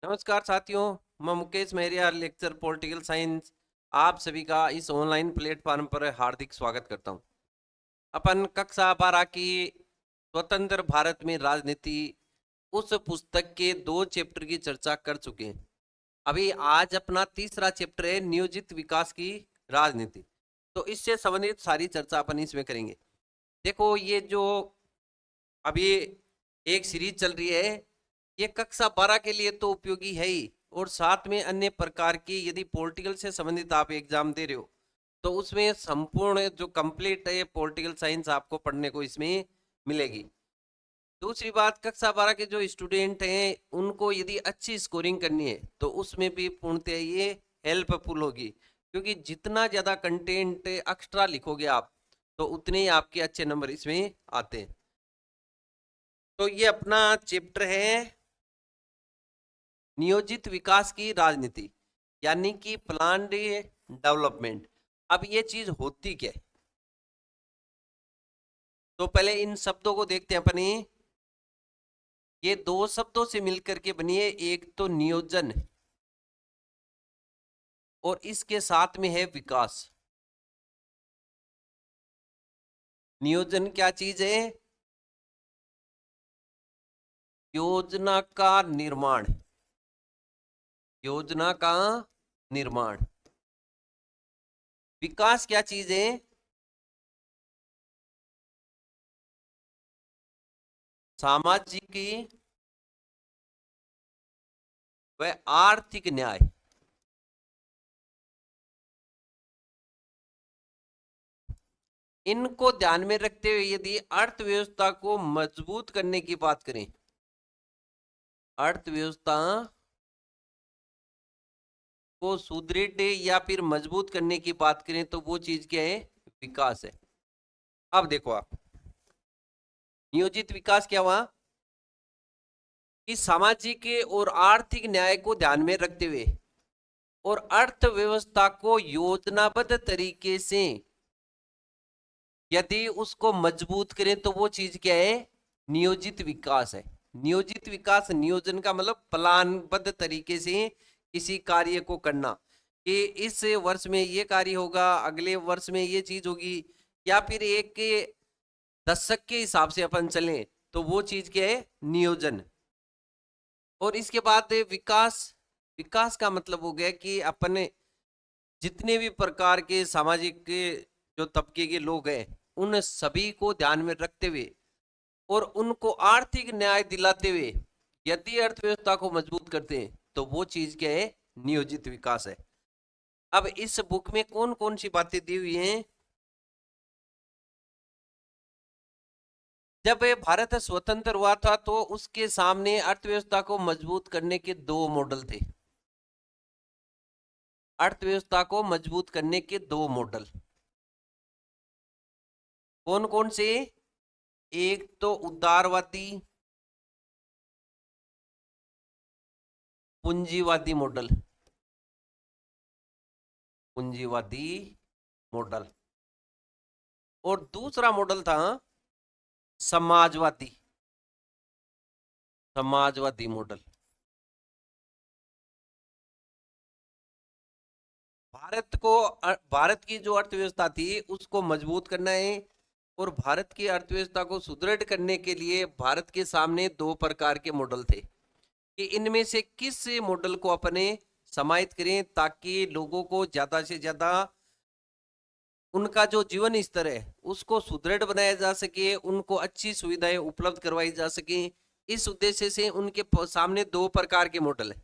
नमस्कार साथियों। मैं मुकेश मेहरिया, लेक्चर पॉलिटिकल साइंस, आप सभी का इस ऑनलाइन प्लेटफॉर्म पर हार्दिक स्वागत करता हूं। अपन कक्षा 12 की स्वतंत्र भारत में राजनीति उस पुस्तक के 2 चैप्टर की चर्चा कर चुके हैं। अभी आज अपना तीसरा चैप्टर है नियोजित विकास की राजनीति। तो इससे संबंधित सारी चर्चा अपन इसमें करेंगे। देखो, ये जो अभी एक सीरीज चल रही है, ये कक्षा 12 के लिए तो उपयोगी है ही, और साथ में अन्य प्रकार की यदि पॉलिटिकल से संबंधित आप एग्जाम दे रहे हो तो उसमें संपूर्ण जो कंप्लीट है पॉलिटिकल साइंस आपको पढ़ने को इसमें मिलेगी। दूसरी बात, कक्षा 12 के जो स्टूडेंट हैं उनको यदि अच्छी स्कोरिंग करनी है तो उसमें भी पूर्णतः ये हेल्पफुल होगी, क्योंकि जितना ज़्यादा कंटेंट एक्स्ट्रा लिखोगे आप तो उतने ही आपके अच्छे नंबर इसमें आते हैं। तो ये अपना चैप्टर है नियोजित विकास की राजनीति, यानी कि प्लान्ड डेवलपमेंट। अब ये चीज होती क्या है, तो पहले इन शब्दों को देखते हैं अपनी। ये 2 शब्दों से मिलकर के बनी है, एक तो नियोजन और इसके साथ में है विकास। नियोजन क्या चीज है? योजना का निर्माण, योजना का निर्माण। विकास क्या चीज है? सामाजिक व आर्थिक न्याय। इनको ध्यान में रखते हुए यदि अर्थव्यवस्था को मजबूत करने की बात करें, अर्थव्यवस्था को सुदृढ़ या फिर मजबूत करने की बात करें तो वो चीज क्या है? विकास है। अब देखो आप, नियोजित विकास क्या हुआ कि सामाजिक और आर्थिक न्याय को ध्यान में रखते हुए और अर्थव्यवस्था को योजनाबद्ध तरीके से यदि उसको मजबूत करें तो वो चीज क्या है? नियोजित विकास है। नियोजित विकास, नियोजन का मतलब प्लानबद्ध तरीके से किसी कार्य को करना, कि इस वर्ष में ये कार्य होगा, अगले वर्ष में ये चीज होगी, या फिर एक के दशक के हिसाब से अपन चलें तो वो चीज क्या है? नियोजन। और इसके बाद विकास। विकास का मतलब हो गया कि अपने जितने भी प्रकार के सामाजिक के जो तबके के लोग हैं उन सभी को ध्यान में रखते हुए और उनको आर्थिक न्याय दिलाते हुए यदि अर्थव्यवस्था को मजबूत करते हैं तो वो चीज क्या है? नियोजित विकास है। अब इस बुक में कौन कौन सी बातें दी हुई हैं? जब भारत स्वतंत्र हुआ था तो उसके सामने अर्थव्यवस्था को मजबूत करने के 2 मॉडल थे। अर्थव्यवस्था को मजबूत करने के 2 मॉडल कौन कौन से? एक तो उदारवादी पूंजीवादी मॉडल, पूंजीवादी मॉडल। और दूसरा मॉडल था समाजवादी, समाजवादी मॉडल। भारत की जो अर्थव्यवस्था थी उसको मजबूत करना है, और भारत की अर्थव्यवस्था को सुदृढ़ करने के लिए भारत के सामने 2 प्रकार के मॉडल थे, कि इनमें से किस मॉडल को अपने समाहित करें ताकि लोगों को ज्यादा से ज्यादा उनका जो जीवन स्तर है उसको सुदृढ़ बनाया जा सके, उनको अच्छी सुविधाएं उपलब्ध करवाई जा सके। इस उद्देश्य से उनके सामने 2 प्रकार के मॉडल है,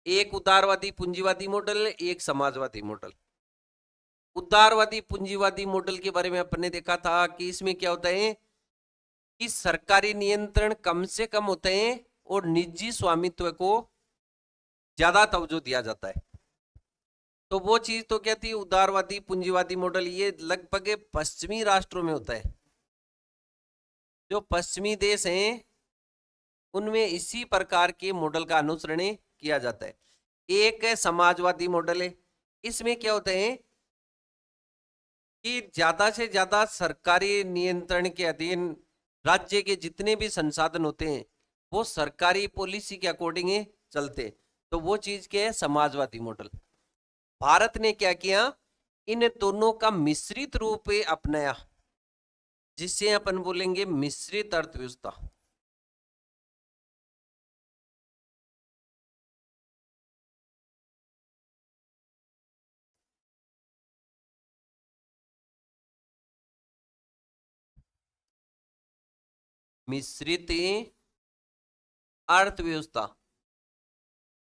एक उदारवादी पूंजीवादी मॉडल, एक समाजवादी मॉडल। उदारवादी पूंजीवादी मॉडल के बारे में अपन ने देखा था कि इसमें क्या होता है कि सरकारी नियंत्रण कम से कम होते हैं और निजी स्वामित्व को ज्यादा तवज्जो दिया जाता है। तो वो चीज तो क्या थी? उदारवादी पूंजीवादी मॉडल। ये लगभग पश्चिमी राष्ट्रों में होता है, जो पश्चिमी देश हैं उनमें इसी प्रकार के मॉडल का अनुसरण किया जाता है। एक है समाजवादी मॉडल है। इसमें क्या होता है कि ज्यादा से ज्यादा सरकारी नियंत्रण के अधीन राज्य के जितने भी संसाधन होते हैं वो सरकारी पॉलिसी के अकॉर्डिंग चलते। तो वो चीज क्या है? समाजवादी मॉडल। भारत ने क्या किया? इन दोनों का मिश्रित रूप अपनाया, जिसे अपन बोलेंगे मिश्रित अर्थव्यवस्था। मिश्रित अर्थव्यवस्था,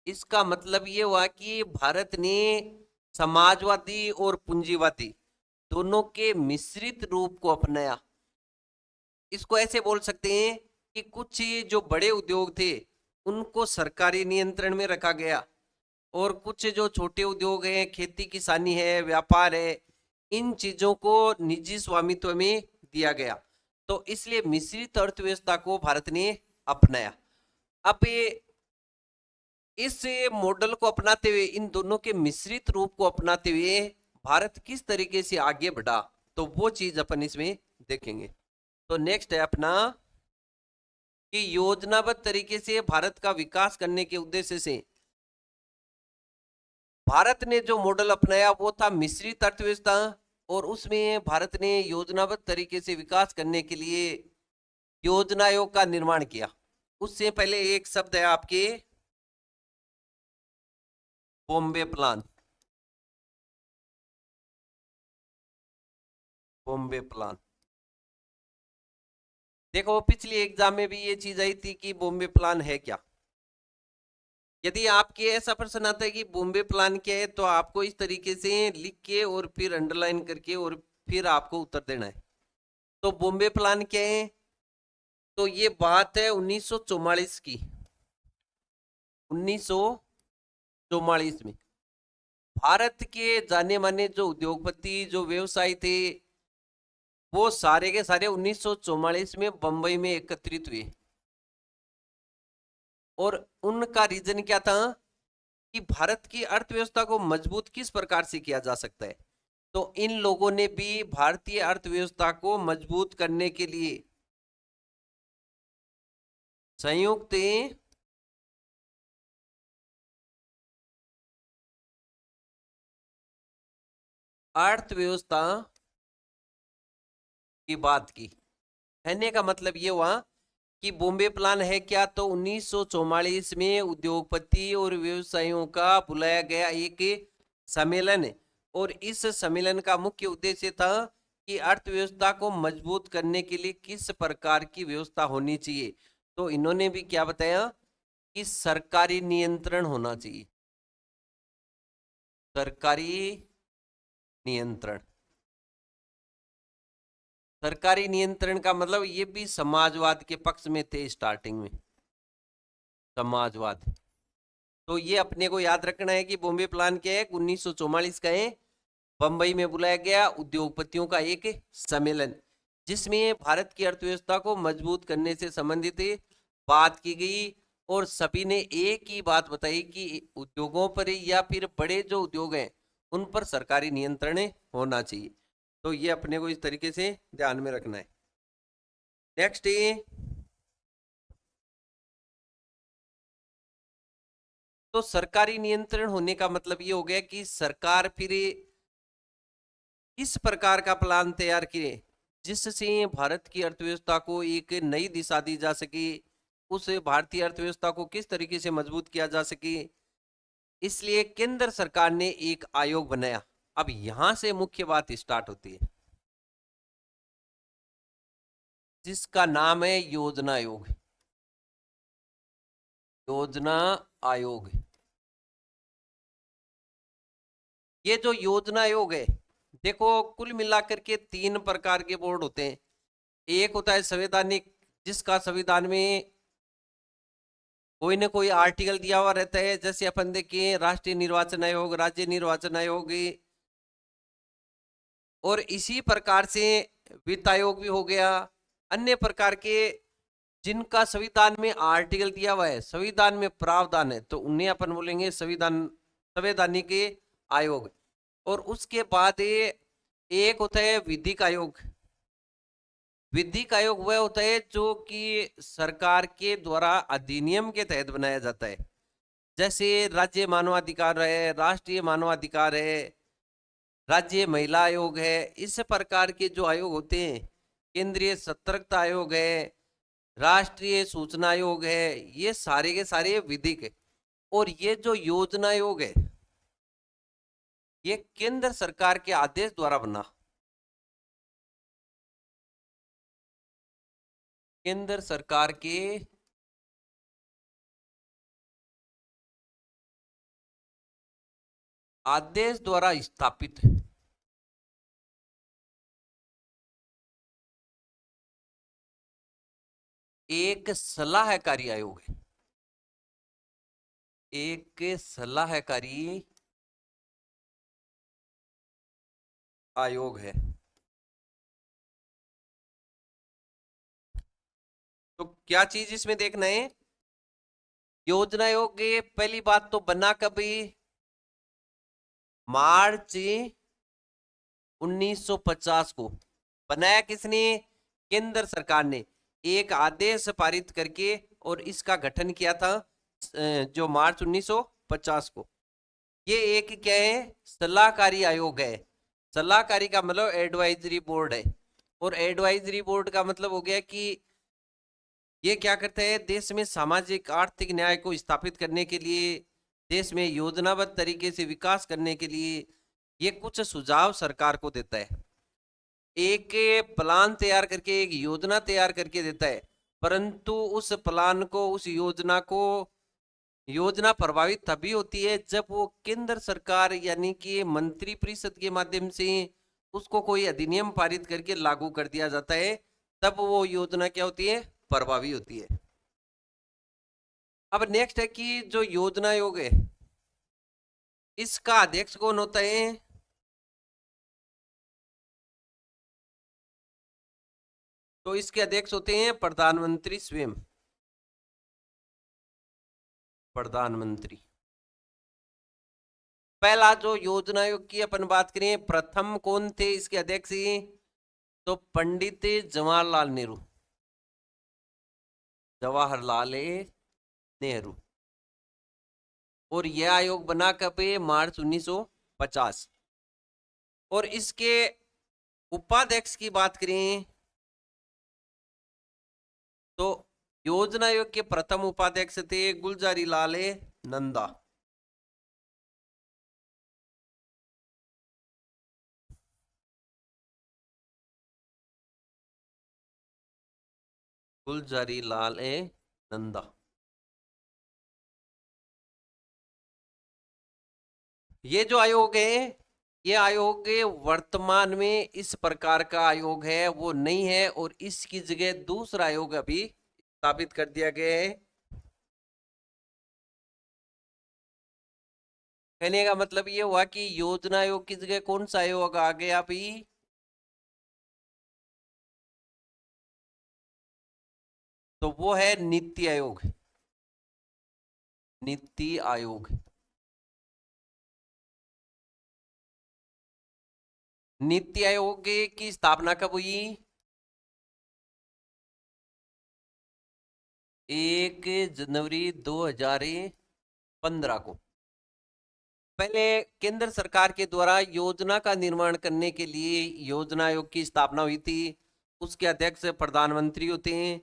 इसका मतलब ये हुआ कि भारत ने समाजवादी और पूंजीवादी दोनों के मिश्रित रूप को अपनाया। इसको ऐसे बोल सकते हैं कि कुछ जो बड़े उद्योग थे उनको सरकारी नियंत्रण में रखा गया, और कुछ जो छोटे उद्योग हैं, खेती किसानी है, व्यापार है, इन चीजों को निजी स्वामित्व में दिया गया। तो इसलिए मिश्रित अर्थव्यवस्था को भारत ने अपनाया। अब ये इस मॉडल को अपनाते हुए, इन दोनों के मिश्रित रूप को अपनाते हुए भारत किस तरीके से आगे बढ़ा, तो वो चीज अपन इसमें देखेंगे। तो नेक्स्ट है अपना कि योजनाबद्ध तरीके से भारत का विकास करने के उद्देश्य से भारत ने जो मॉडल अपनाया वो था मिश्रित अर्थव्यवस्था, और उसमें भारत ने योजनाबद्ध तरीके से विकास करने के लिए योजना आयोग का निर्माण किया। उससे पहले एक शब्द है आपके बॉम्बे प्लान। बॉम्बे प्लान, देखो पिछली एग्जाम में भी ये चीज आई थी कि बॉम्बे प्लान है क्या। यदि आपके ऐसा प्रश्न आता है कि बॉम्बे प्लान क्या है, तो आपको इस तरीके से लिख के और फिर अंडरलाइन करके और फिर आपको उत्तर देना है। तो बॉम्बे प्लान क्या है? तो ये बात है 1944 की। 1944 में भारत के जाने माने जो उद्योगपति, जो व्यवसायी थे, वो सारे के सारे 1944 में बंबई में एकत्रित हुए। और उनका रीजन क्या था कि भारत की अर्थव्यवस्था को मजबूत किस प्रकार से किया जा सकता है। तो इन लोगों ने भी भारतीय अर्थव्यवस्था को मजबूत करने के लिए संयुक्त अर्थव्यवस्था की बात की। कहने का मतलब ये हुआ कि बॉम्बे प्लान है क्या? तो 1944 में उद्योगपति और व्यवसायियों का बुलाया गया एक सम्मेलन है, और इस सम्मेलन का मुख्य उद्देश्य था कि अर्थव्यवस्था को मजबूत करने के लिए किस प्रकार की व्यवस्था होनी चाहिए। तो इन्होंने भी क्या बताया कि सरकारी नियंत्रण होना चाहिए। सरकारी नियंत्रण, सरकारी नियंत्रण का मतलब ये भी समाजवाद के पक्ष में थे स्टार्टिंग में, समाजवाद। तो ये अपने को याद रखना है कि बॉम्बे प्लान क्या है? 1944 का है, बंबई में बुलाया गया उद्योगपतियों का एक सम्मेलन, जिसमें भारत की अर्थव्यवस्था को मजबूत करने से संबंधित बात की गई। और सभी ने एक ही बात बताई कि उद्योगों पर या फिर बड़े जो उद्योग हैं उन पर सरकारी नियंत्रण होना चाहिए। तो ये अपने को इस तरीके से ध्यान में रखना है। नेक्स्ट तो सरकारी नियंत्रण होने का मतलब ये हो गया कि सरकार फिर इस प्रकार का प्लान तैयार करे जिससे भारत की अर्थव्यवस्था को एक नई दिशा दी जा सके, उस भारतीय अर्थव्यवस्था को किस तरीके से मजबूत किया जा सके। इसलिए केंद्र सरकार ने एक आयोग बनाया। अब यहां से मुख्य बात स्टार्ट होती है, जिसका नाम है योजना आयोग। योजना आयोग, ये जो योजना आयोग है, देखो कुल मिलाकर के 3 प्रकार के बोर्ड होते हैं। एक होता है संवैधानिक, जिसका संविधान में कोई ना कोई आर्टिकल दिया हुआ रहता है, जैसे अपन देखिए राष्ट्रीय निर्वाचन आयोग, राज्य निर्वाचन आयोग, और इसी प्रकार से वित्त आयोग भी हो गया। अन्य प्रकार के जिनका संविधान में आर्टिकल दिया हुआ है, संविधान में प्रावधान है, तो उन्हें अपन बोलेंगे संवैधानिक आयोग। और उसके बाद एक होता है विधिक आयोग। विधिक आयोग वह होता है जो कि सरकार के द्वारा अधिनियम के तहत बनाया जाता है। जैसे राज्य मानवाधिकार है, राष्ट्रीय मानवाधिकार है, राज्य महिला आयोग है, इस प्रकार के जो आयोग होते हैं, केंद्रीय सतर्कता आयोग है, राष्ट्रीय सूचना आयोग है, ये सारे के सारे विधिक है। और ये जो योजना आयोग है, ये केंद्र सरकार के आदेश द्वारा बना, केंद्र सरकार के आदेश द्वारा स्थापित है। एक सलाहकारी आयोग है, एक सलाहकारी आयोग है। तो क्या चीज इसमें देखना है, योजना आयोग के पहली बात तो बना कभी, मार्च 1950 को बनाया किसने, केंद्र सरकार ने एक आदेश पारित करके और इसका गठन किया था जो मार्च 1950 को। ये एक क्या है, सलाहकारी आयोग है। सलाहकारी का मतलब एडवाइजरी बोर्ड है, और एडवाइजरी बोर्ड का मतलब हो गया कि ये क्या करता है, देश में सामाजिक आर्थिक न्याय को स्थापित करने के लिए, देश में योजनाबद्ध तरीके से विकास करने के लिए ये कुछ सुझाव सरकार को देता है। एक प्लान तैयार करके, एक योजना तैयार करके देता है, परंतु उस प्लान को, उस योजना को, योजना प्रभावित तभी होती है जब वो केंद्र सरकार यानी कि मंत्री परिषद के माध्यम से उसको कोई अधिनियम पारित करके लागू कर दिया जाता है, तब वो योजना क्या होती है, प्रभावी होती है। अब नेक्स्ट है कि जो योजना आयोग है, इसका अध्यक्ष कौन होता है, तो इसके अध्यक्ष होते हैं प्रधानमंत्री स्वयं, प्रधानमंत्री। पहला जो योजना आयोग की अपन बात करें, प्रथम कौन थे इसके अध्यक्ष, तो पंडित जवाहरलाल नेहरू, जवाहरलाल नेहरू। और यह आयोग बना कब, मार्च 1950। और इसके उपाध्यक्ष की बात करें तो योजना आयोग के प्रथम उपाध्यक्ष थे गुलजारी लाल नंदा। गुलजारी लाल नंदा। ये जो आयोग है, ये आयोग वर्तमान में इस प्रकार का आयोग है वो नहीं है, और इसकी जगह दूसरा आयोग अभी स्थापित कर दिया गया है। कहने का मतलब ये हुआ कि योजना आयोग की जगह कौन सा आयोग आ गया अभी, तो वो है नीति आयोग, नीति आयोग। नीति आयोग की स्थापना कब हुई, 1 जनवरी 2015 को। पहले केंद्र सरकार के द्वारा योजना का निर्माण करने के लिए योजना आयोग की स्थापना हुई थी, उसके अध्यक्ष प्रधानमंत्री होते हैं,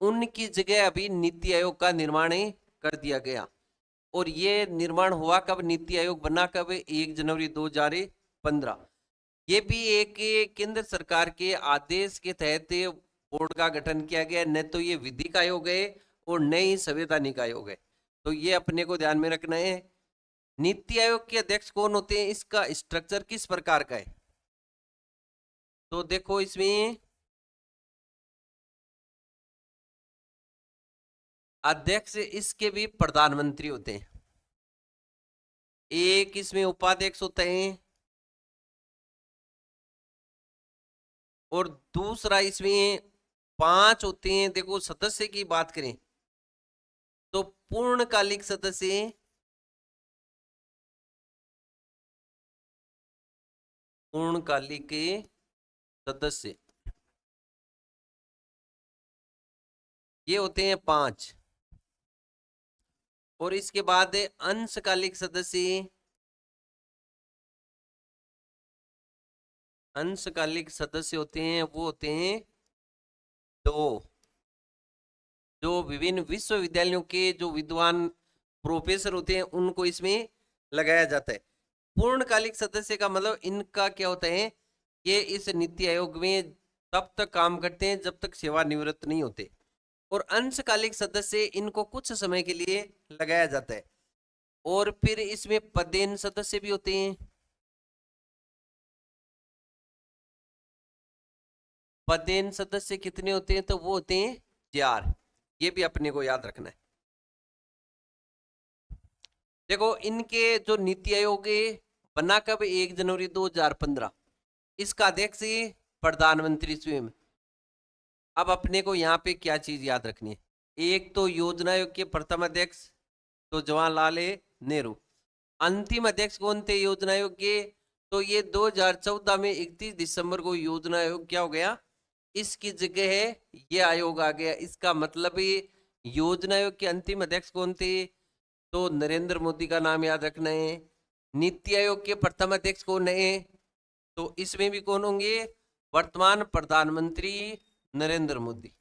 उनकी जगह अभी नीति आयोग का निर्माण कर दिया गया। और ये निर्माण हुआ कब, नीति आयोग बना कब, 1 जनवरी 2015। ये भी एक केंद्र सरकार के आदेश के तहत बोर्ड का गठन किया गया, न तो ये विधिक आयोग है और न ही संवैधानिक आयोग है। तो ये अपने को ध्यान में रखना है। नीति आयोग के अध्यक्ष कौन होते हैं, इसका स्ट्रक्चर किस प्रकार का है, तो देखो इसमें अध्यक्ष इसके भी प्रधानमंत्री होते हैं, एक इसमें उपाध्यक्ष होते हैं, और दूसरा इसमें 5 होते हैं। देखो सदस्य की बात करें तो पूर्णकालिक सदस्य, पूर्णकालिक सदस्य ये होते हैं 5। और इसके बाद अंशकालिक सदस्य, अंशकालिक सदस्य होते हैं वो होते हैं दो, जो विभिन्न विश्वविद्यालयों के जो विद्वान प्रोफेसर होते हैं उनको इसमें लगाया जाता है। पूर्णकालिक सदस्य का मतलब इनका क्या होता है, ये इस नीति आयोग में तब तक काम करते हैं जब तक सेवानिवृत्त नहीं होते। और अंशकालिक सदस्य इनको कुछ समय के लिए लगाया जाता है। और फिर इसमें पदेन सदस्य भी होते हैं। पदेन सदस्य कितने होते हैं, तो वो होते हैं 4। ये भी अपने को याद रखना है। देखो इनके जो नीति आयोग बना कब, 1 जनवरी 2015। इसका अध्यक्ष प्रधानमंत्री स्वयं। अब अपने को यहाँ पे क्या चीज याद रखनी है, एक तो योजना आयोग के प्रथम अध्यक्ष तो जवाहरलाल नेहरू। अंतिम अध्यक्ष कौन थे योजना आयोग के, तो ये 2014 में 31 दिसंबर को योजना आयोग क्या हो गया, इसकी जगह है ये आयोग आ गया। इसका मतलब ये योजना आयोग के अंतिम अध्यक्ष कौन थे, तो नरेंद्र मोदी का नाम याद रखना है। नीति आयोग के प्रथम अध्यक्ष कौन है, तो इसमें भी कौन होंगे, वर्तमान प्रधानमंत्री नरेंद्र मोदी।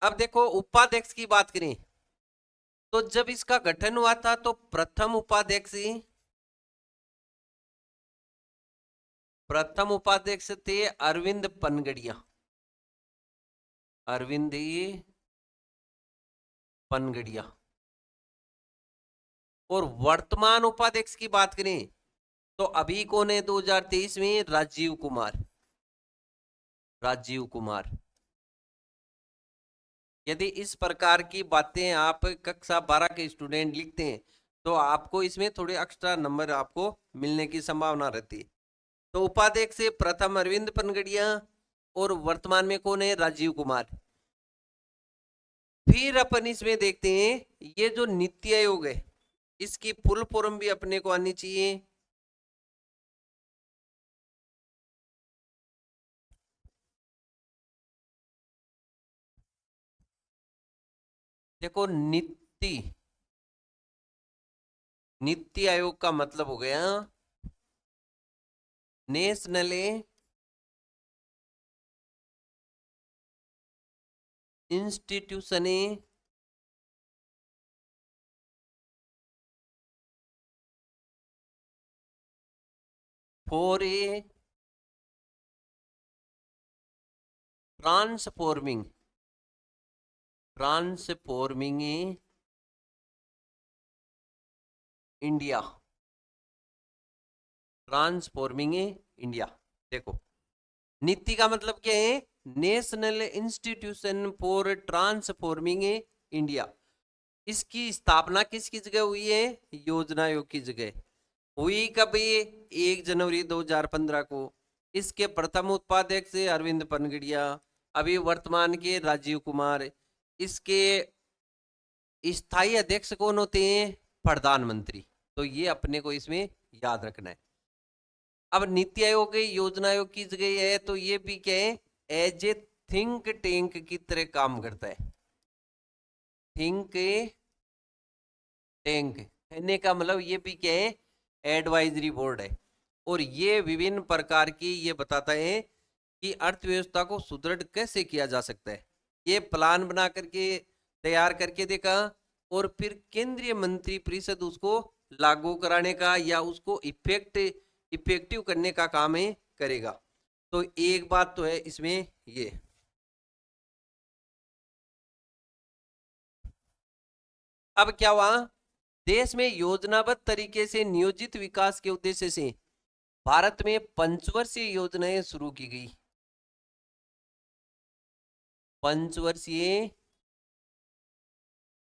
अब देखो उपाध्यक्ष की बात करें, तो जब इसका गठन हुआ था तो प्रथम उपाध्यक्ष थे अरविंद पनगड़िया। अरविंद पनगड़िया। और वर्तमान उपाध्यक्ष की बात करें तो अभी कौन है 2023 में, राजीव कुमार। राजीव कुमार। यदि इस प्रकार की बातें आप कक्षा 12 के स्टूडेंट लिखते हैं तो आपको इसमें थोड़े एक्स्ट्रा नंबर आपको मिलने की संभावना रहती है। तो उपाध्यक्ष से प्रथम अरविंद पनगड़िया और वर्तमान में कौन है, राजीव कुमार। फिर अपन इसमें देखते हैं ये जो नीति आयोग है इसकी फुल फॉर्म भी अपने को आनी चाहिए। देखो नीति आयोग का मतलब हो गया national institution for a transforming India. Transforming India. देखो नीति का मतलब क्या है, national institution for transforming India. इसकी स्थापना किसकी जगह हुई है, योजना आयोग की जगह हुई। कब, ये 1 जनवरी 2015 को। इसके प्रथम उपाध्यक्ष अरविंद पनगड़िया, अभी वर्तमान के राजीव कुमार। इसके स्थायी अध्यक्ष कौन होते हैं, प्रधानमंत्री। तो ये अपने को इसमें याद रखना है। अब नीति आयोग योजना आयोग की जगह है तो ये भी क्या है, एज ए थिंक टैंक की तरह काम करता है। थिंक टैंक कहने का मतलब ये भी क्या है, एडवाइजरी बोर्ड है। और ये विभिन्न प्रकार की ये बताता है कि अर्थव्यवस्था को सुदृढ़ कैसे किया जा सकता है। ये प्लान बना करके तैयार करके देखा और फिर केंद्रीय मंत्री परिषद उसको लागू कराने का या उसको इफेक्टिव करने का काम है करेगा। तो एक बात तो है इसमें ये। अब क्या हुआ, देश में योजनाबद्ध तरीके से नियोजित विकास के उद्देश्य से भारत में पंचवर्षीय योजनाएं शुरू की गई। पंचवर्षीय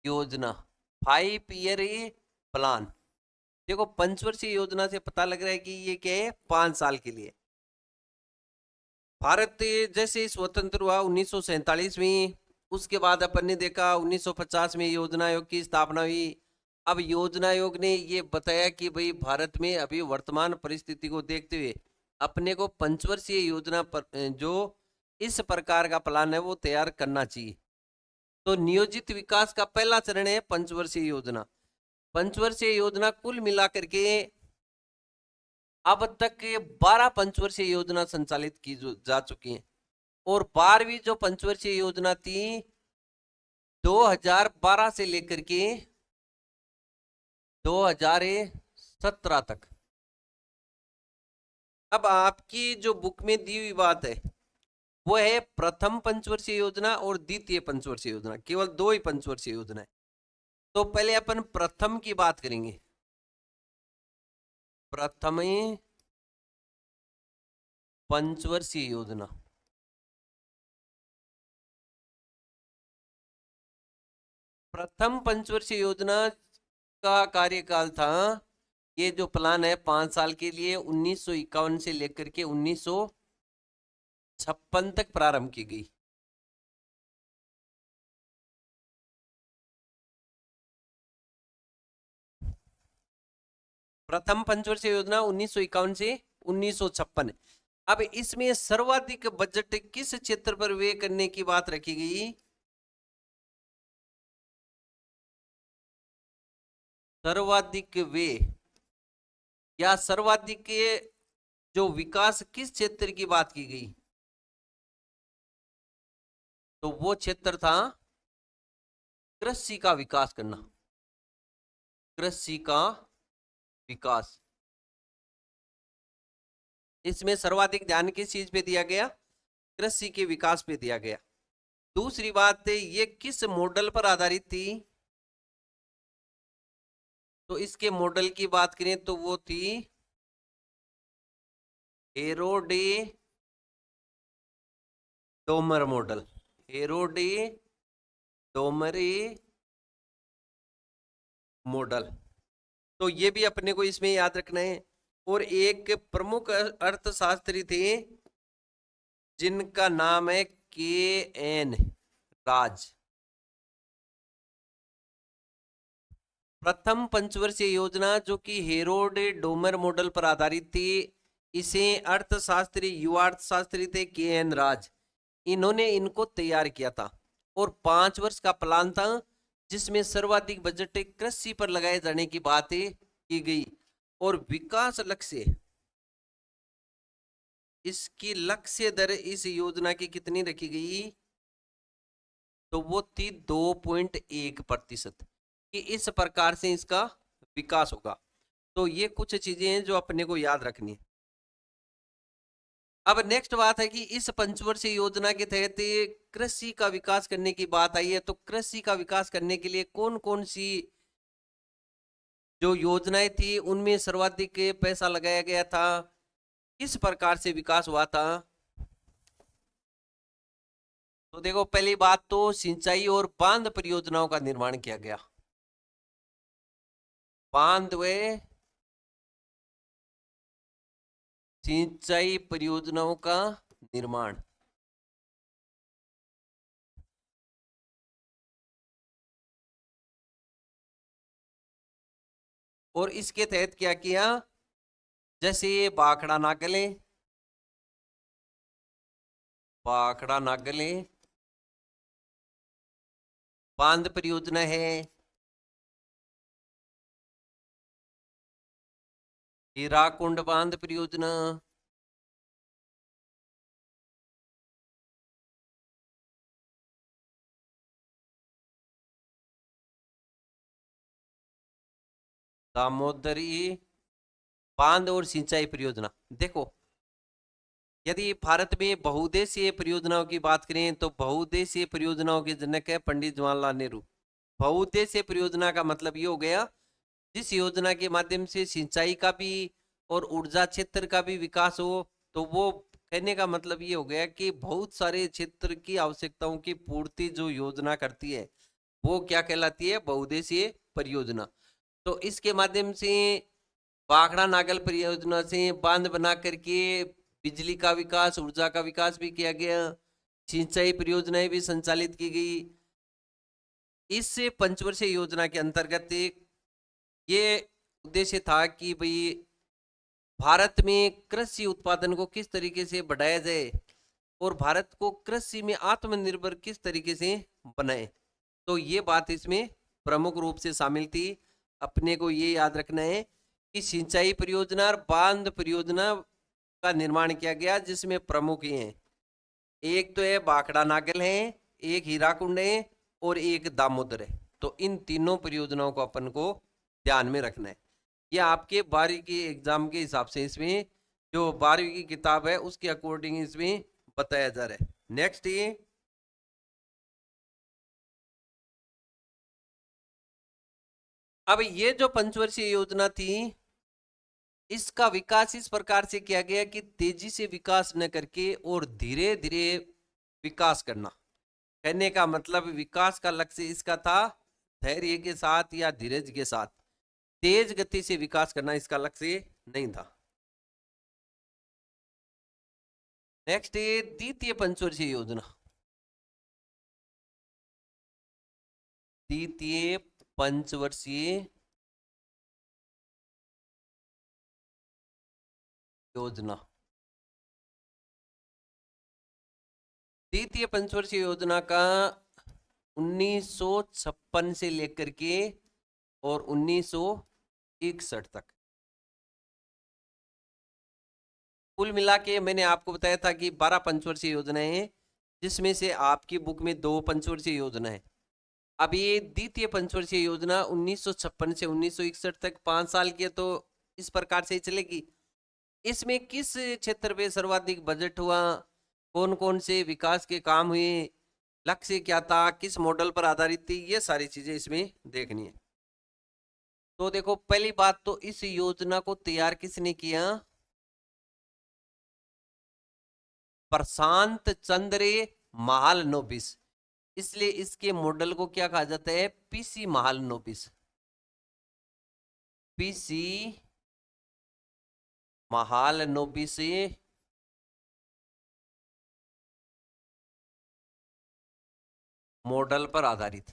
योजना, 5 ईयर प्लान। देखो पंचवर्षीय योजना से पता लग रहा है कि ये क्या है, 5 साल के लिए। भारत जैसे स्वतंत्र हुआ 1947 में, उसके बाद अपन ने देखा 1950 में योजना आयोग की स्थापना हुई। अब योजना आयोग ने ये बताया कि भाई भारत में अभी वर्तमान परिस्थिति को देखते हुए अपने को पंचवर्षीय योजना पर जो इस प्रकार का प्लान है वो तैयार करना चाहिए। तो नियोजित विकास का पहला चरण है पंचवर्षीय योजना। पंचवर्षीय योजना कुल मिलाकर के अब तक 12 पंचवर्षीय योजना संचालित की जा चुकी है। और 12वीं जो पंचवर्षीय योजना थी 2012 से लेकर के 2017 तक। अब आपकी जो बुक में दी हुई बात है वो है प्रथम पंचवर्षीय योजना और द्वितीय पंचवर्षीय योजना, केवल 2 ही पंचवर्षीय योजना है। तो पहले अपन प्रथम की बात करेंगे। प्रथम पंचवर्षीय योजना। प्रथम पंचवर्षीय योजना का कार्यकाल था, ये जो प्लान है 5 साल के लिए 1951 से लेकर के 1956 तक प्रारंभ की गई। प्रथम पंचवर्षीय योजना 1951 से 1956। अब इसमें सर्वाधिक बजट किस क्षेत्र पर व्यय करने की बात रखी गई? सर्वाधिक व्यय या सर्वाधिक जो विकास किस क्षेत्र की बात की गई? तो वो क्षेत्र था कृषि का विकास करना। कृषि का विकास, इसमें सर्वाधिक ध्यान किस चीज पे दिया गया? कृषि के विकास पे दिया गया। दूसरी बात है ये किस मॉडल पर आधारित थी? तो इसके मॉडल की बात करें तो वो थी हेरोडे डोमर मॉडल। हेरोडे डोमरे मॉडल। तो ये भी अपने को इसमें याद रखना है। और एक प्रमुख अर्थशास्त्री थे जिनका नाम है के.एन. राज। प्रथम पंचवर्षीय योजना जो कि हेरोड डोमर मॉडल पर आधारित थी, इसे अर्थशास्त्री युवा अर्थशास्त्री थे के.एन. राज, इन्होंने इनको तैयार किया था। और 5 वर्ष का प्लान था जिसमें सर्वाधिक बजट कृषि पर लगाए जाने की बातें की गई। और विकास लक्ष्य, इसकी लक्ष्य दर इस योजना की कितनी रखी गई? तो वो थी 2.1% कि इस प्रकार से इसका विकास होगा। तो ये कुछ चीजें हैं जो अपने को याद रखनी है। अब नेक्स्ट बात है कि इस पंचवर्षीय योजना के तहत कृषि का विकास करने की बात आई है। तो कृषि का विकास करने के लिए कौन कौन सी जो योजनाएं थी उनमें सर्वाधिक पैसा लगाया गया था, किस प्रकार से विकास हुआ था? तो देखो पहली बात तो सिंचाई और बांध परियोजनाओं का निर्माण किया गया। बांध व सिंचाई परियोजनाओं का निर्माण। और इसके तहत क्या किया? जैसे ये भाखड़ा नागले, भाखड़ा नागले बांध परियोजना है, हीराकुंड बांध परियोजना, दामोदरी बांध और सिंचाई परियोजना। देखो यदि भारत में बहुउद्देशीय परियोजनाओं की बात करें तो बहुउद्देशीय परियोजनाओं के जनक है पंडित जवाहरलाल नेहरू। बहुउद्देशीय परियोजना का मतलब ये हो गया जिस योजना के माध्यम से सिंचाई का भी और ऊर्जा क्षेत्र का भी विकास हो। तो वो कहने का मतलब ये हो गया कि बहुत सारे क्षेत्र की आवश्यकताओं की पूर्ति जो योजना करती है वो क्या कहलाती है? बहुउद्देशीय परियोजना। तो इसके माध्यम से भाखड़ा नागल परियोजना से बांध बना करके बिजली का विकास, ऊर्जा का विकास भी किया गया, सिंचाई परियोजनाएं भी संचालित की गई। इस पंचवर्षीय योजना के अंतर्गत ये उद्देश्य था कि भाई भारत में कृषि उत्पादन को किस तरीके से बढ़ाया जाए और भारत को कृषि में आत्मनिर्भर किस तरीके से बनाए। तो ये बात इसमें प्रमुख रूप से शामिल थी। अपने को ये याद रखना है कि सिंचाई परियोजना और बांध परियोजना का निर्माण किया गया, जिसमें प्रमुख ये हैं, एक तो है भाखड़ा नागल है, एक हीराकुंड है और एक दामोदर है। तो इन तीनों परियोजनाओं को अपन को ध्यान में रखना है। ये आपके 12वीं के एग्जाम के हिसाब से इसमें जो 12वीं की किताब है उसके अकॉर्डिंग इसमें बताया जा रहा है। नेक्स्ट ये अब ये जो पंचवर्षीय योजना थी, इसका विकास इस प्रकार से किया गया कि तेजी से विकास न करके और धीरे धीरे विकास करना। कहने का मतलब विकास का लक्ष्य इसका था धैर्य के साथ या धीरज के साथ, तेज गति से विकास करना इसका लक्ष्य नहीं था। नेक्स्ट ये द्वितीय पंचवर्षीय योजना। द्वितीय पंचवर्षीय योजना। द्वितीय पंचवर्षीय योजना का 1956 से लेकर के और 1961 तक कुल मिला के मैंने आपको बताया था कि 12 पंचवर्षीय योजनाएं हैं, जिसमें से आपकी बुक में 2 पंचवर्षीय योजना है। अब ये द्वितीय पंचवर्षीय योजना 1956 से 1961 तक 5 साल की है, तो इस प्रकार से चलेगी। इसमें किस क्षेत्र पे सर्वाधिक बजट हुआ, कौन कौन से विकास के काम हुए, लक्ष्य क्या था, किस मॉडल पर आधारित थी, ये सारी चीजें इसमें देखनी है। तो देखो पहली बात तो इस योजना को तैयार किसने किया, प्रशांत चंद्र महालनोबिस। इसलिए इसके मॉडल को क्या कहा जाता है, PC Mahalanobis. PC Mahalanobis model पर आधारित।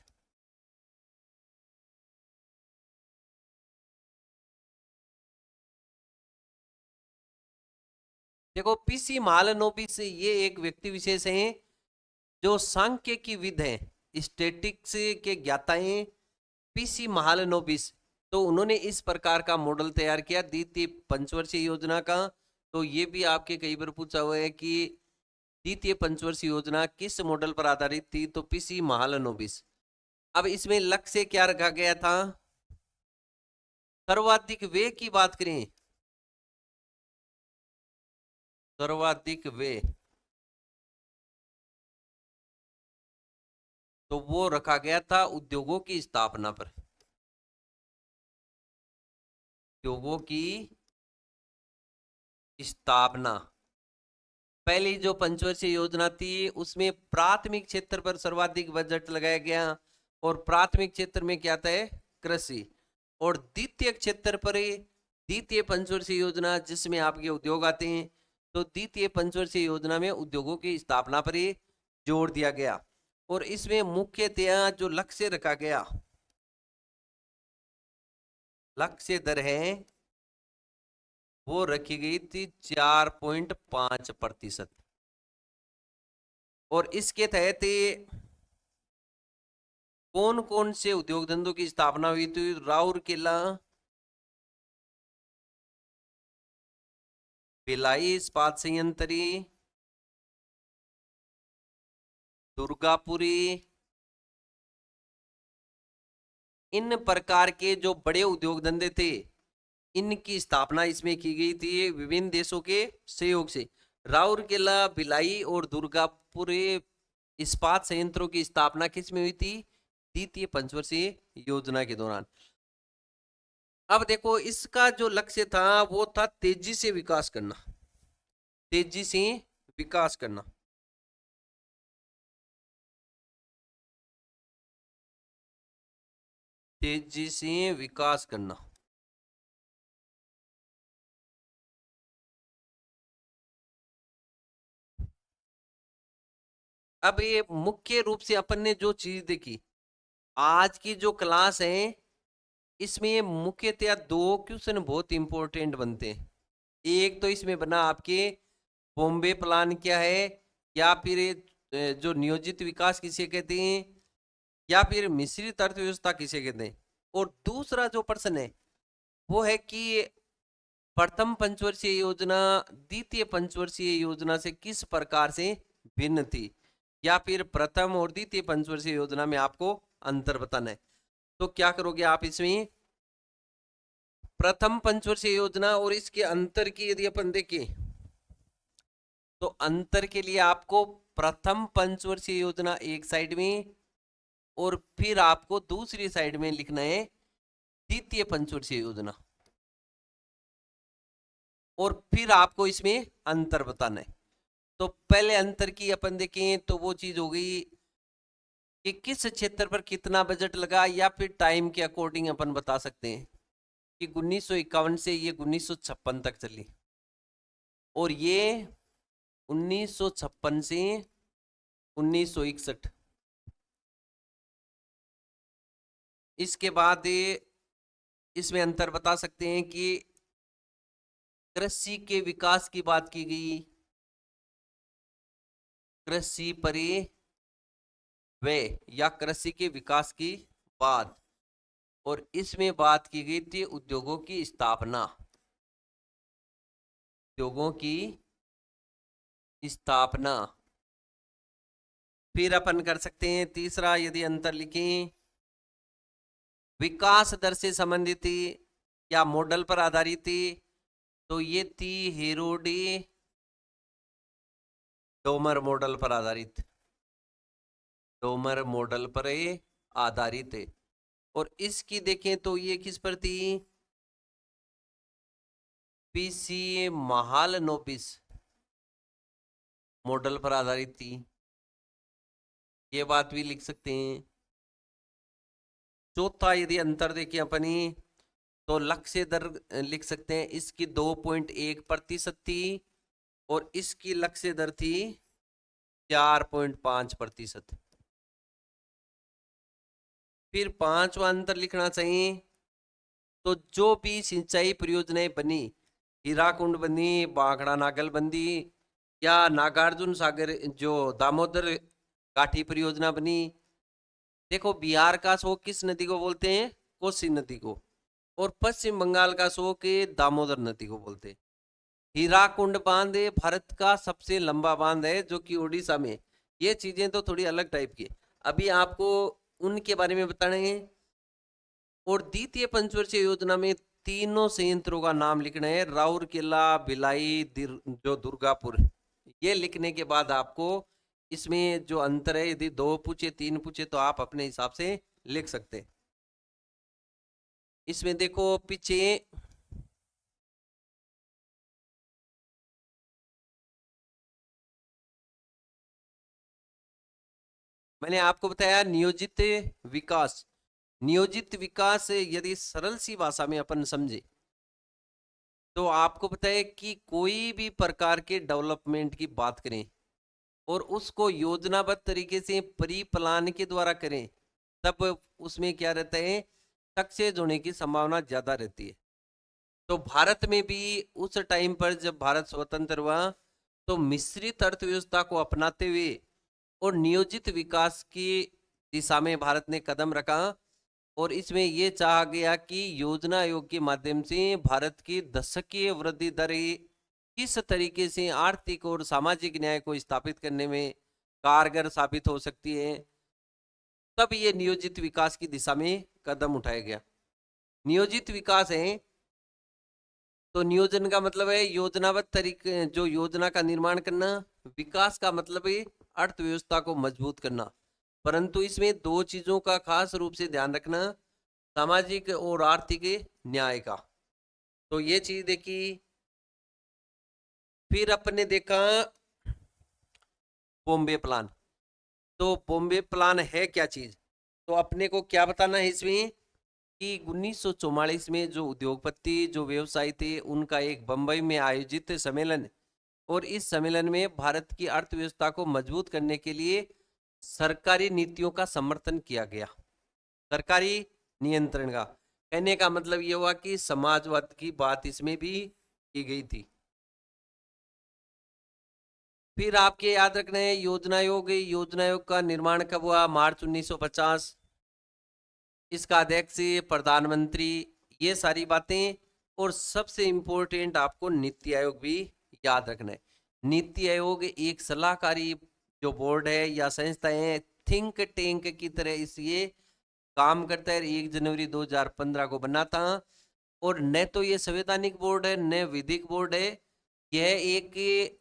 देखो पीसी महालनोबिस ये एक व्यक्ति विशेष हैं जो सांख्यिकी विद हैं, स्टैटिक्स के ज्ञाता हैं, पीसी महालनोबिस। तो उन्होंने इस प्रकार का मॉडल तैयार किया द्वितीय पंचवर्षीय योजना का। तो ये भी आपके कई बार पूछा हुआ है कि द्वितीय पंचवर्षीय योजना किस मॉडल पर आधारित थी, तो पीसी महालनोबिस। अब इसमें लक्ष्य क्या रखा गया था, सर्वाधिक व्यय की बात करें, सर्वाधिक व्यय तो वो रखा गया था उद्योगों की स्थापना पर। उद्योगों की स्थापना पहली जो पंचवर्षीय योजना थी उसमें प्राथमिक क्षेत्र पर सर्वाधिक बजट लगाया गया, और प्राथमिक क्षेत्र में क्या था, कृषि। और द्वितीय क्षेत्र पर द्वितीय पंचवर्षीय योजना जिसमें आपके उद्योग आते हैं, तो द्वितीय पंचवर्षीय योजना में उद्योगों की स्थापना पर ही जोर दिया गया। और इसमें मुख्यतया जो लक्ष्य रखा गया, लक्ष्य दर है वो रखी गई थी 4.5%। और इसके तहत कौन कौन से उद्योग धंधों की स्थापना हुई थी, राउरकेला, भिलाई इस्पात संयंत्र, दुर्गापुरी, इन प्रकार के जो बड़े उद्योग धंधे थे इनकी स्थापना इसमें की गई थी विभिन्न देशों के सहयोग से। राउरकेला, भिलाई और दुर्गापुर इस्पात संयंत्रों की स्थापना किस में हुई थी, द्वितीय पंचवर्षीय योजना के दौरान। अब देखो इसका जो लक्ष्य था वो था तेजी से विकास करना, तेजी से विकास करना। तेजी से विकास करना। अब ये मुख्य रूप से अपन ने जो चीज देखी आज की जो क्लास है, इसमें मुख्यतया 2 क्वेश्चन बहुत इंपॉर्टेंट बनते हैं। एक तो इसमें बना आपके बॉम्बे प्लान क्या है, या फिर जो नियोजित विकास किसे कहते हैं, या फिर मिश्रित अर्थव्यवस्था किसे कहते हैं। और दूसरा जो प्रश्न है वो है कि प्रथम पंचवर्षीय योजना द्वितीय पंचवर्षीय योजना से किस प्रकार से भिन्न थी, या फिर प्रथम और द्वितीय पंचवर्षीय योजना में आपको अंतर बताना है। तो क्या करोगे आप, इसमें प्रथम पंचवर्षीय योजना और इसके अंतर की यदि अपन देखें तो अंतर के लिए आपको प्रथम पंचवर्षीय योजना एक साइड में और फिर आपको दूसरी साइड में लिखना है द्वितीय पंचवर्षीय योजना, और फिर आपको इसमें अंतर बताना है। तो पहले अंतर की अपन देखें तो वो चीज हो गई कि किस क्षेत्र पर कितना बजट लगा, या फिर टाइम के अकॉर्डिंग अपन बता सकते हैं कि 1951 से ये 1956 तक चली, और ये 1956 से 1961। इसके बाद इसमें अंतर बता सकते हैं कि कृषि के विकास की बात की गई, कृषि परिव्यय या कृषि के विकास की बात, और इसमें बात की गई थी उद्योगों की स्थापना, उद्योगों की स्थापना। फिर अपन कर सकते हैं तीसरा, यदि अंतर लिखें, विकास दर से संबंधित थी या मॉडल पर आधारित थी, तो ये थी हेरोडी डोमर मॉडल पर आधारित, डोमर मॉडल पर आधारित है। और इसकी देखें तो ये किस पर थी, पीसी महालनोबिस मॉडल पर आधारित थी, ये बात भी लिख सकते हैं। चौथा यदि अंतर देखें अपनी तो लक्ष्य दर लिख सकते हैं, इसकी 2.1% थी और इसकी लक्ष्य दर थी 4.5%। फिर पांचवा अंतर लिखना चाहिए, तो जो भी सिंचाई परियोजनाएं बनी, हीराकुंड बनी, बांकड़ा नागल बंदी, या नागार्जुन सागर जो दामोदर काठी परियोजना बनी, देखो बिहार का शोक किस नदी को बोलते हैं, कोसी नदी को, और पश्चिम बंगाल का शोक दामोदर नदी को बोलते हैं। हीराकुंड बांध भारत का सबसे लंबा बांध है जो कि उड़ीसा में। ये चीजें तो थोड़ी अलग टाइप की, अभी आपको उनके बारे में बताने हैं। और द्वितीय पंचवर्षीय योजना में तीनों संयंत्रों का नाम लिखना है, राउरकेला, भिलाई, जो दुर्गापुर। ये लिखने के बाद आपको इसमें जो अंतर है, यदि 2 पूछे 3 पूछे तो आप अपने हिसाब से लिख सकते हैं। इसमें देखो पीछे मैंने आपको बताया नियोजित विकास। नियोजित विकास यदि सरल सी भाषा में अपन समझे तो आपको पता है कि कोई भी प्रकार के डेवलपमेंट की बात करें और उसको योजनाबद्ध तरीके से प्री प्लान के द्वारा करें, तब उसमें क्या रहता है, सक्सेस होने की संभावना ज्यादा रहती है। तो भारत में भी उस टाइम पर जब भारत स्वतंत्र हुआ तो मिश्रित अर्थव्यवस्था को अपनाते हुए और नियोजित विकास की दिशा में भारत ने कदम रखा, और इसमें यह चाहा गया कि योजना आयोग के माध्यम से भारत की दशकीय वृद्धि दर किस तरीके से आर्थिक और सामाजिक न्याय को स्थापित करने में कारगर साबित हो सकती है। तब ये नियोजित विकास की दिशा में कदम उठाया गया। नियोजित विकास है तो नियोजन का मतलब है योजनाबद्ध तरीके, जो योजना का निर्माण करना। विकास का मतलब है अर्थव्यवस्था को मजबूत करना, परंतु इसमें दो चीजों का खास रूप से ध्यान रखना, सामाजिक और आर्थिक न्याय का। तो ये चीज देखी। फिर अपने देखा बॉम्बे प्लान। तो बॉम्बे प्लान है क्या चीज, तो अपने को क्या बताना है इसमें कि 1944 में जो उद्योगपति जो व्यवसायी थे उनका एक बंबई में आयोजित सम्मेलन, और इस सम्मेलन में भारत की अर्थव्यवस्था को मजबूत करने के लिए सरकारी नीतियों का समर्थन किया गया। सरकारी नियंत्रण का कहने का मतलब यह हुआ कि समाजवाद की बात इसमें भी की गई थी। फिर आपके याद रखना है योजना आयोग का निर्माण कब हुआ? मार्च 1950। इसका अध्यक्ष प्रधानमंत्री, ये सारी बातें। और सबसे इंपॉर्टेंट आपको नीति आयोग भी याद रखना है। नीति आयोग एक सलाहकारी जो बोर्ड है या संस्था है, थिंक टैंक की तरह इस ये काम करता है। 1 जनवरी 2015 को बना था। और न तो ये संवैधानिक बोर्ड है न विधिक बोर्ड है, यह एक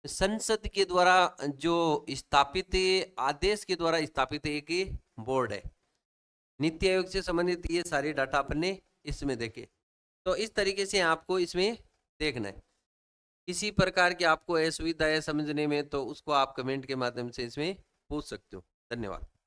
संसद के द्वारा जो स्थापित आदेश के द्वारा स्थापित एक बोर्ड है। नीति आयोग से संबंधित ये सारे डाटा अपने इसमें देखे। तो इस तरीके से आपको इसमें देखना है। किसी प्रकार की आपको असुविधा है समझने में तो उसको आप कमेंट के माध्यम से इसमें पूछ सकते हो। धन्यवाद।